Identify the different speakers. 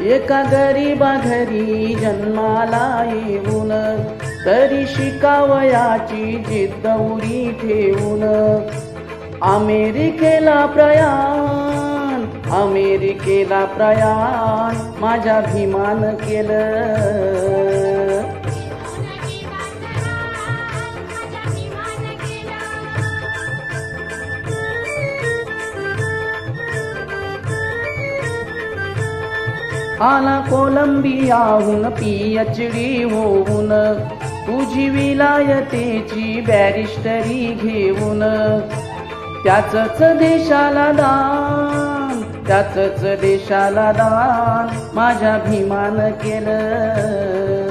Speaker 1: एका गरीबा घरी जन्माला येऊन तरी शिकावयाची जिद्द उरी ठेवून अमेरिकेला प्रयाण माझ्या भीमान केलं. आला कोलंबियाहून PhD होऊन तुझी विलायतेची बॅरिस्टरी घेऊन त्याचच देशाला दान माझ्या भीमान केलं.